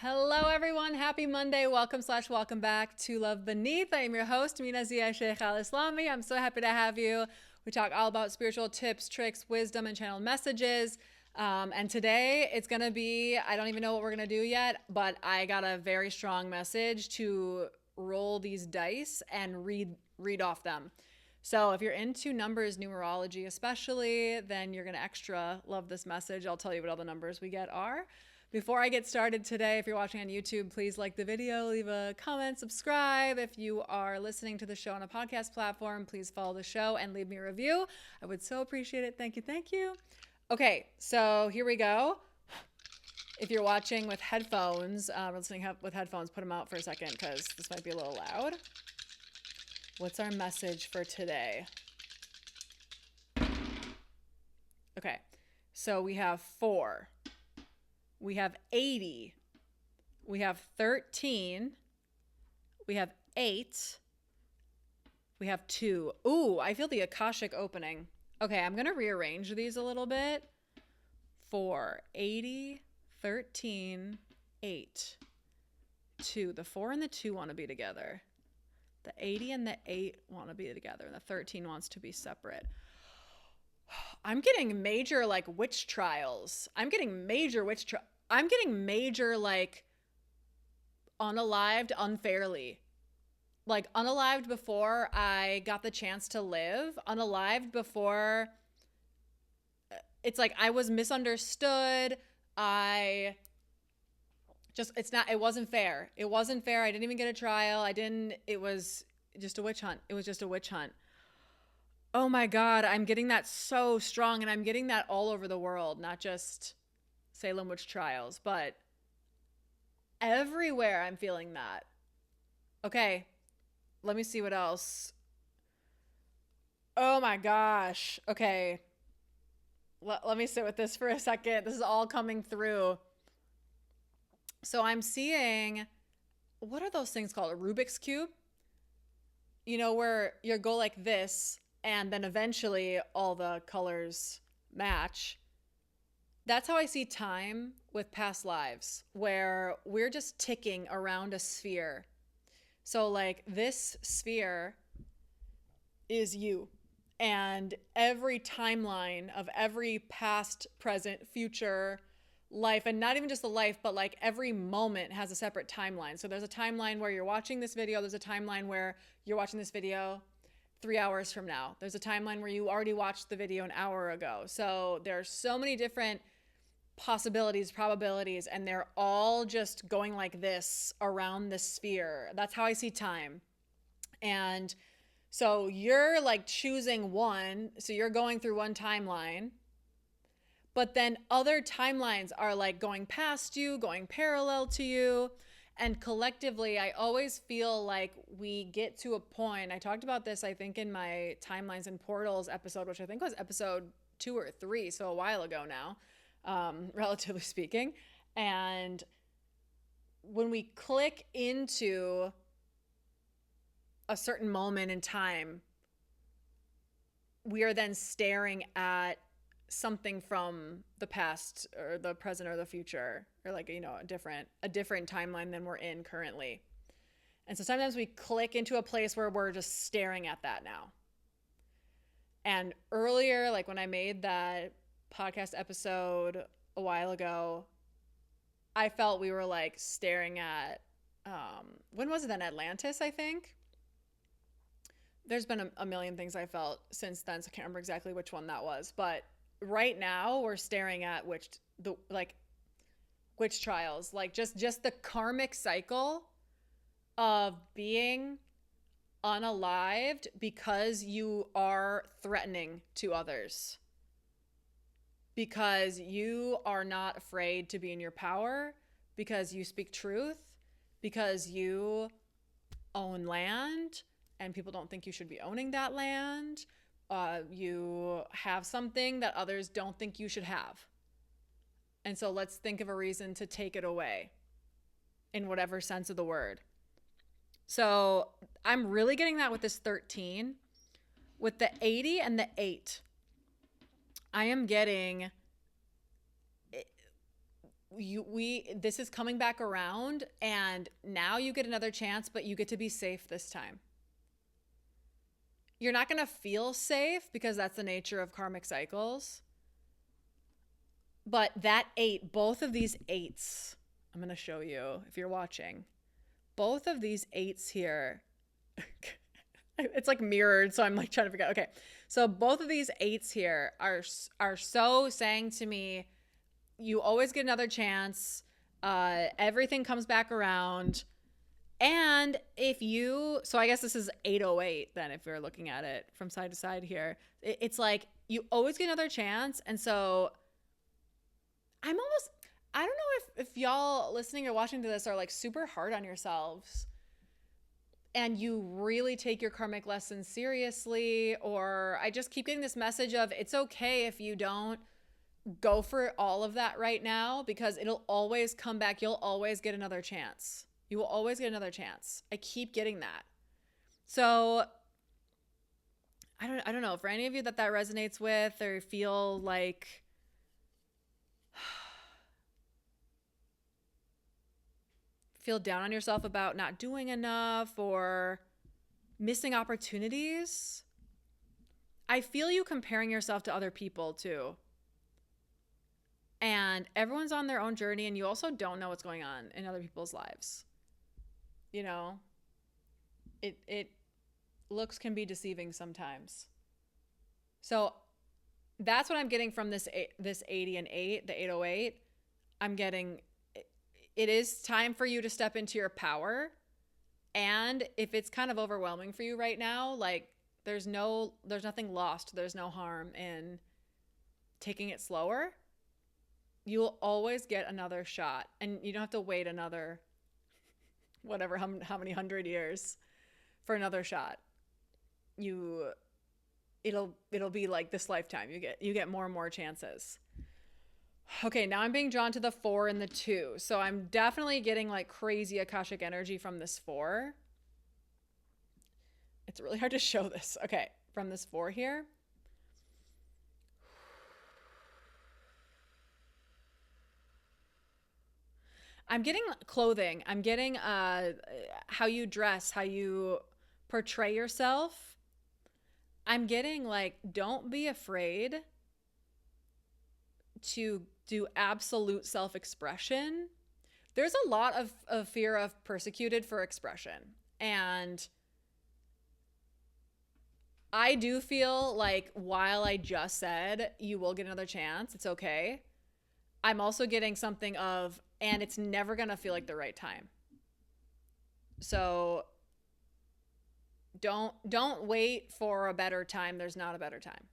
Hello, everyone. Happy Monday. Welcome back to Love Beneath. I am your host, Mina Zia Sheikh Al Islami. I'm so happy to have you. We talk all about spiritual tips, tricks, wisdom, and channeled messages. And today it's going to be, I don't even know what we're going to do yet, but I got a very strong message to roll these dice and read off them. So if you're into numbers, numerology especially, then you're going to extra love this message. I'll tell you what all the numbers we get are. Before I get started today, if you're watching on YouTube, please like the video, leave a comment, subscribe. If you are listening to the show on a podcast platform, please follow the show and leave me a review. I would so appreciate it. Thank you. Thank you. Okay, so here we go. If you're watching with headphones, listening with headphones, put them out for a second because this might be a little loud. What's our message for today? Okay, so we have 4. We have 80. We have 13. We have 8. We have 2. Ooh, I feel the Akashic opening. Okay, I'm going to rearrange these a little bit. 4, 80, 13, 8, 2. The 4 and the 2 want to be together. The 80 and the 8 want to be together, and the 13 wants to be separate. I'm getting major, like, witch trials. I'm getting major, like, unalived unfairly. Like, unalived before I got the chance to live. Unalived before... It's like I was misunderstood. It wasn't fair. It wasn't fair. I didn't even get a trial. It was just a witch hunt. It was just a witch hunt. Oh my God, I'm getting that so strong, and I'm getting that all over the world, not just Salem witch trials, but everywhere I'm feeling that. Okay, let me see what else. Oh my gosh. Okay. Let me sit with this for a second. This is all coming through. So I'm seeing, what are those things called? A Rubik's Cube? You know, where you go like this, and then eventually all the colors match. That's how I see time with past lives, where we're just ticking around a sphere. So like this sphere is you. And every timeline of every past, present, future life, and not even just the life, but like every moment has a separate timeline. So there's a timeline where you're watching this video. There's a timeline where you're watching this video 3 hours from now. There's a timeline where you already watched the video an hour ago. So there's so many different possibilities, probabilities, and they're all just going like this around the sphere. That's how I see time. And so you're like choosing one, so you're going through one timeline, but then other timelines are like going past you, going parallel to you. And collectively, I always feel like we get to a point. I talked about this, I think, in my Timelines and Portals episode, which I think was episode 2 or 3, so a while ago now, relatively speaking. And when we click into a certain moment in time, we are then staring at something from the past or the present or the future, or like, you know, a different timeline than we're in currently. And so sometimes we click into a place where we're just staring at that now. And earlier, like when I made that podcast episode a while ago, I felt we were like staring at, when was it then? Atlantis, I think. There's been a million things I felt since then, so I can't remember exactly which one that was. But right now we're staring at witch trials, like just the karmic cycle of being unalived because you are threatening to others, because you are not afraid to be in your power, because you speak truth, because you own land and people don't think you should be owning that land. You have something that others don't think you should have. And so let's think of a reason to take it away in whatever sense of the word. So I'm really getting that with this 13. With the 80 and the 8, I am getting this is coming back around, and now you get another chance, but you get to be safe this time. You're not going to feel safe because that's the nature of karmic cycles. But that 8, both of these 8s, I'm going to show you if you're watching. Both of these 8s here, it's like mirrored, so I'm like trying to figure out. Okay, so both of these 8s here are so saying to me, you always get another chance. Everything comes back around. And so I guess this is 808 then, if we're looking at it from side to side here. It's like you always get another chance. And so I don't know if y'all listening or watching to this are like super hard on yourselves and you really take your karmic lessons seriously, or I just keep getting this message of it's okay if you don't go for all of that right now, because it'll always come back. You'll always get another chance. You will always get another chance. I keep getting that. So I don't know, for any of you that resonates with, or feel like feel down on yourself about not doing enough or missing opportunities, I feel you comparing yourself to other people too. And everyone's on their own journey, and you also don't know what's going on in other people's lives. You know, it looks can be deceiving sometimes. So that's what I'm getting from this 80 and 8, the 808. I'm getting, it is time for you to step into your power. And if it's kind of overwhelming for you right now, like there's nothing lost. There's no harm in taking it slower. You'll always get another shot, and you don't have to wait another whatever, how many 100 years for another shot. It'll be like this lifetime. You get more and more chances. Okay, now I'm being drawn to the 4 and the 2. So I'm definitely getting like crazy Akashic energy from this 4. It's really hard to show this. Okay, from this 4 here. I'm getting clothing. I'm getting how you dress, how you portray yourself. I'm getting like, don't be afraid to do absolute self-expression. There's a lot of fear of persecuted for expression. And I do feel like while I just said you will get another chance, it's okay, I'm also getting something of, and it's never going to feel like the right time. So don't wait for a better time. There's not a better time.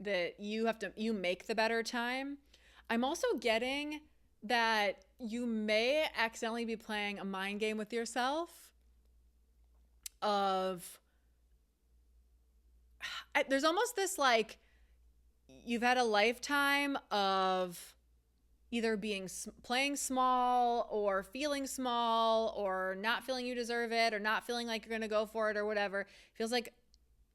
That you make the better time. I'm also getting that you may accidentally be playing a mind game with yourself of, there's almost this like, you've had a lifetime of either playing small or feeling small or not feeling you deserve it or not feeling like you're going to go for it or whatever. It feels like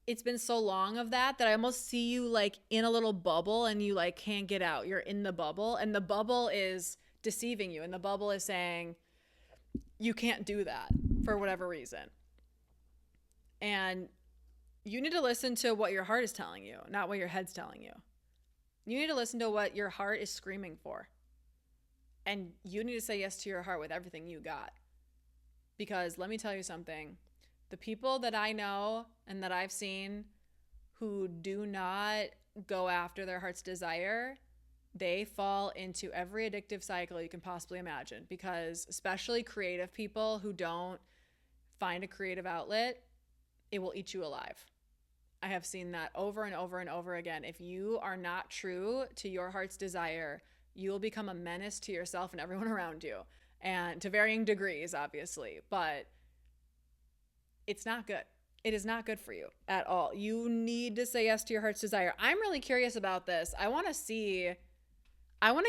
it's been so long of that I almost see you like in a little bubble and you like can't get out. You're in the bubble and the bubble is deceiving you. And the bubble is saying you can't do that for whatever reason. And you need to listen to what your heart is telling you, not what your head's telling you. You need to listen to what your heart is screaming for. And you need to say yes to your heart with everything you got. Because let me tell you something. The people that I know and that I've seen who do not go after their heart's desire, they fall into every addictive cycle you can possibly imagine. Because especially creative people who don't find a creative outlet, it will eat you alive. I have seen that over and over and over again. If you are not true to your heart's desire, you will become a menace to yourself and everyone around you. And to varying degrees, obviously. But it's not good. It is not good for you at all. You need to say yes to your heart's desire. I'm really curious about this. I want to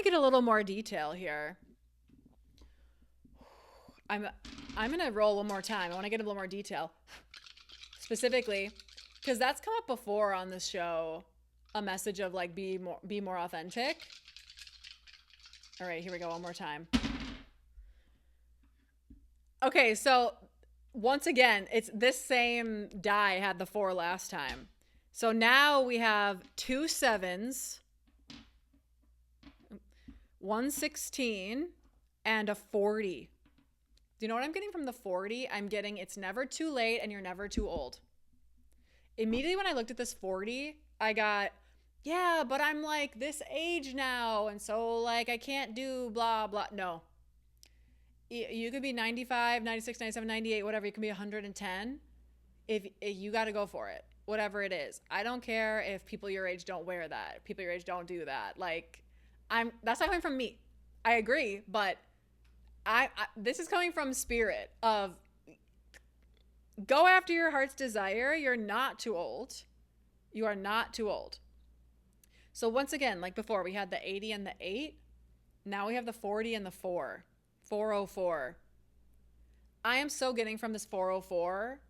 get a little more detail here. I'm going to roll one more time. I want to get a little more detail. Specifically, because that's come up before on this show, a message of like be more authentic. All right, here we go one more time. Okay, so once again, it's this same die had the 4 last time. So now we have 2 sevens, 116, and a 40. Do you know what I'm getting from the 40? I'm getting it's never too late and you're never too old. Immediately when I looked at this 40, I got, yeah, but I'm like this age now. And so like I can't do blah, blah. No. You could be 95, 96, 97, 98, whatever. You can be 110. If you got to go for it, whatever it is. I don't care if people your age don't wear that. People your age don't do that. Like, that's not coming from me. I agree, but I this is coming from spirit of go after your heart's desire. You're not too old. You are not too old. So once again, like before, we had the 80 and the 8. Now we have the 40 and the 4. 404. I am so getting from this 404.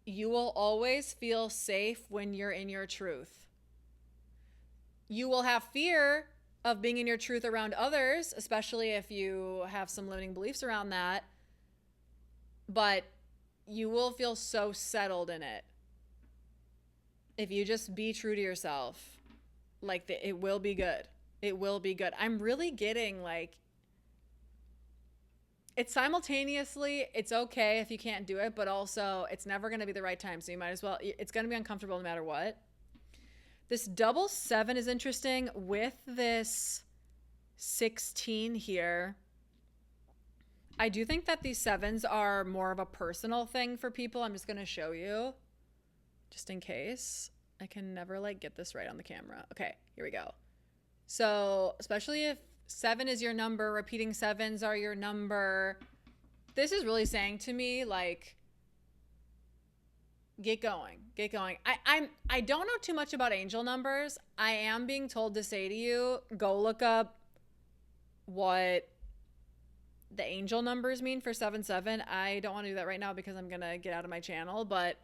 You will always feel safe when you're in your truth. You will have fear of being in your truth around others, especially if you have some limiting beliefs around that. But you will feel so settled in it. If you just be true to yourself, like it will be good. It will be good. I'm really getting like, it's simultaneously, it's okay if you can't do it, but also it's never going to be the right time. So you might as well, it's going to be uncomfortable no matter what. This double 7 is interesting with this 16 here. I do think that these 7s are more of a personal thing for people. I'm just going to show you just in case. I can never like get this right on the camera. Okay, here we go. So especially if 7 is your number, repeating 7s are your number. This is really saying to me, like, get going, get going. I don't know too much about angel numbers. I am being told to say to you, go look up what the angel numbers mean for 77. I don't want to do that right now because I'm going to get out of my channel, but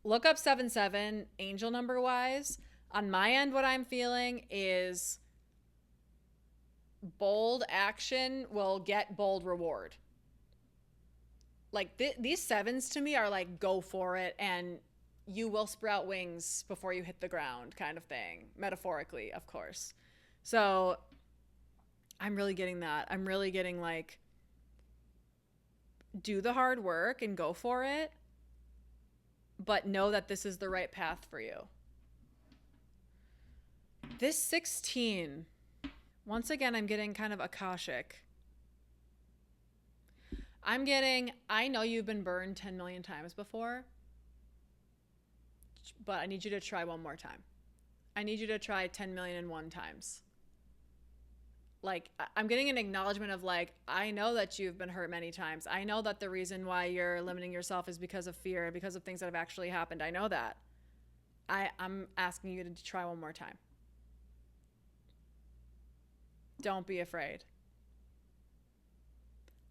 look up 77 angel number wise. On my end, what I'm feeling is bold action will get bold reward. Like these 7s to me are like, go for it and you will sprout wings before you hit the ground kind of thing. Metaphorically, of course. So I'm really getting that. I'm really getting like, do the hard work and go for it, but know that this is the right path for you. This 16, once again, I'm getting kind of Akashic. I'm getting, I know you've been burned 10 million times before, but I need you to try one more time. I need you to try 10,000,001 times. Like, I'm getting an acknowledgement of like, I know that you've been hurt many times. I know that the reason why you're limiting yourself is because of fear, because of things that have actually happened. I know that. I'm asking you to try one more time. Don't be afraid.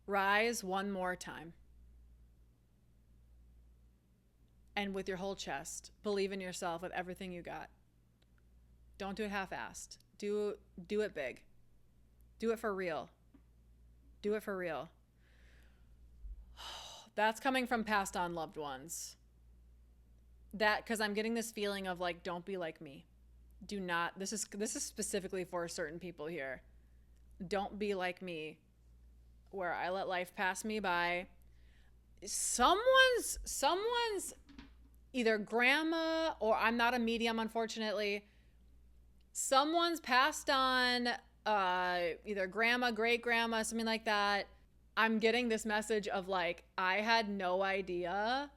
Rise one more time. And with your whole chest, believe in yourself with everything you got. Don't do it half-assed. Do it big. Do it for real. Do it for real. That's coming from passed on loved ones. That, because I'm getting this feeling of like, don't be like me. Do not, this is specifically for certain people here. Don't be like me, where I let life pass me by. Someone's either grandma, or I'm not a medium, unfortunately. Someone's passed on, either grandma, great grandma, something like that. I'm getting this message of like, I had no idea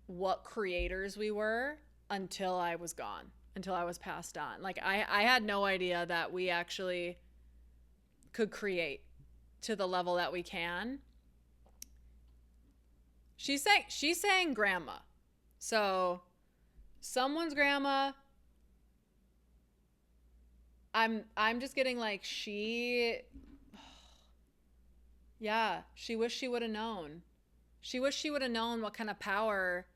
what creators we were until I was gone, until I was passed on. Like I had no idea that we actually could create to the level that we can. She's saying grandma. So someone's grandma. I'm just getting like yeah, she wished she would have known. She wished she would have known what kind of power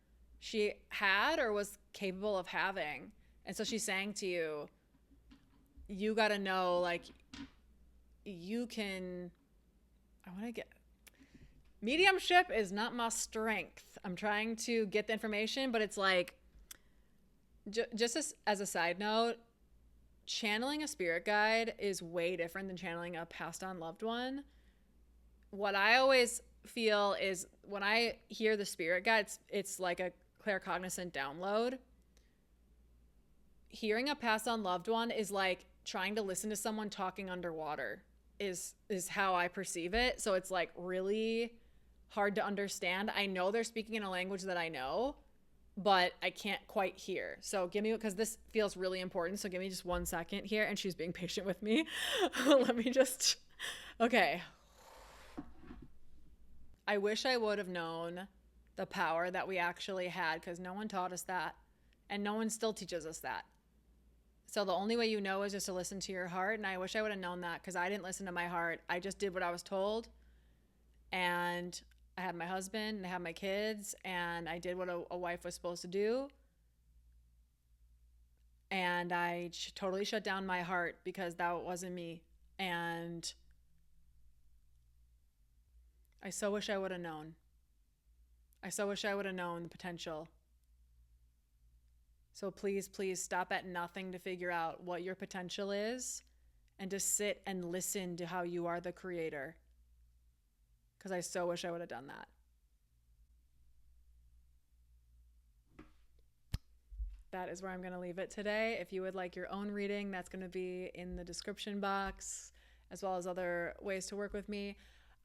she had or was capable of having. And so she's saying to you, you got to know, like, you can, I want to get, mediumship is not my strength. I'm trying to get the information, but it's like, just as a side note, channeling a spirit guide is way different than channeling a passed on loved one. What I always feel is when I hear the spirit guide, it's like a claircognizant download. Hearing a passed on loved one is like trying to listen to someone talking underwater is how I perceive it. So it's like really hard to understand. I know they're speaking in a language that I know, but I can't quite hear. So give me, because this feels really important. So give me just 1 second here. And she's being patient with me. Let me just, okay. I wish I would have known the power that we actually had, because no one taught us that. And no one still teaches us that. So the only way you know is just to listen to your heart. And I wish I would have known that, because I didn't listen to my heart. I just did what I was told. And I had my husband and I had my kids, and I did what a wife was supposed to do. And I totally shut down my heart, because that wasn't me. And I so wish I would have known. I so wish I would have known the potential. So please, please stop at nothing to figure out what your potential is, and just sit and listen to how you are the creator. Because I so wish I would have done that. That is where I'm going to leave it today. If you would like your own reading, that's going to be in the description box, as well as other ways to work with me.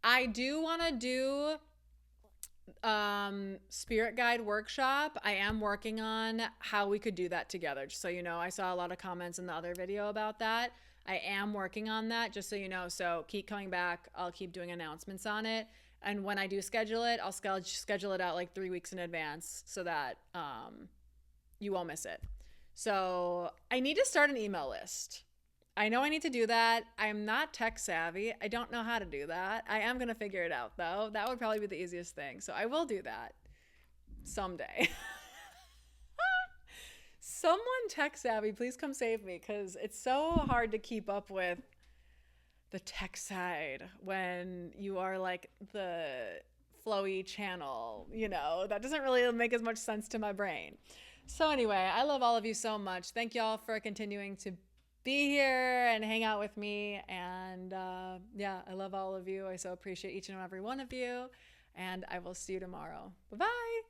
I do want to do spirit guide workshop. I am working on how we could do that together. Just so you know, I saw a lot of comments in the other video about that. I am working on that, just so you know. So keep coming back. I'll keep doing announcements on it. And when I do schedule it, I'll schedule it out like 3 weeks in advance, so that you won't miss it. So I need to start an email list. I know I need to do that. I'm not tech savvy. I don't know how to do that. I am going to figure it out, though. That would probably be the easiest thing. So I will do that someday. Someone tech savvy, please come save me, because it's so hard to keep up with the tech side when you are like the flowy channel. You know, that doesn't really make as much sense to my brain. So anyway, I love all of you so much. Thank y'all for continuing to be here and hang out with me. And yeah, I love all of you. I so appreciate each and every one of you. And I will see you tomorrow. Bye-bye.